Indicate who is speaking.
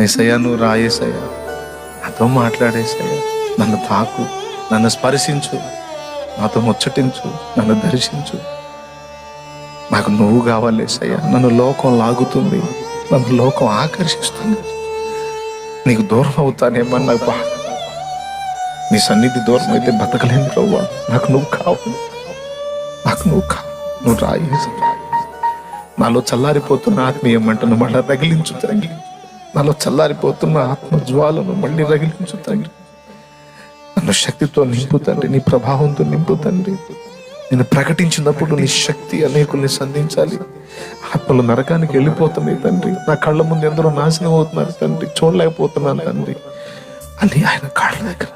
Speaker 1: ఏసయ్యా నువ్వు రాయేసయ్యా, నాతో మాట్లాడేసయ్యా, నన్ను తాకు, నన్ను స్పర్శించు, నాతో ముచ్చటించు, నన్ను దర్శించు. నాకు నువ్వు కావాలేసయ్యా. నన్ను లోకం లాగుతుంది, నన్ను లోకం ఆకర్షిస్తుంది. నీకు దూరం అవుతానేమన్నా నాకు బాధ. నీ సన్నిధి దూరం అయితే బతకలేను ప్రభువా. నాకు నువ్వు కావాలి, నాకు నువ్వు కావాలి. నువ్వు రాయేసి నాలో చల్లారిపోతున్న ఆత్మీయ మంటను మళ్ళీ రగిలించు తండ్రి. నాలో చల్లారిపోతున్న ఆత్మ జ్వాలను మళ్ళీ రగిలించు తండ్రి. నన్ను శక్తితో నింపు తండ్రి, నీ ప్రభావంతో నింపు తండ్రి. నేను ప్రకటించినప్పుడు నీ శక్తి అనేకుల్ని సంధించాలి. ఆత్మలు నరకానికి వెళ్ళిపోతున్నాయి తండ్రి. నా కళ్ళ ముందు ఎందరో నాశనం అవుతున్నారు తండ్రి, చూడలేకపోతున్నాను తండ్రి. అని ఆయన కాళ్ళ దగ్గర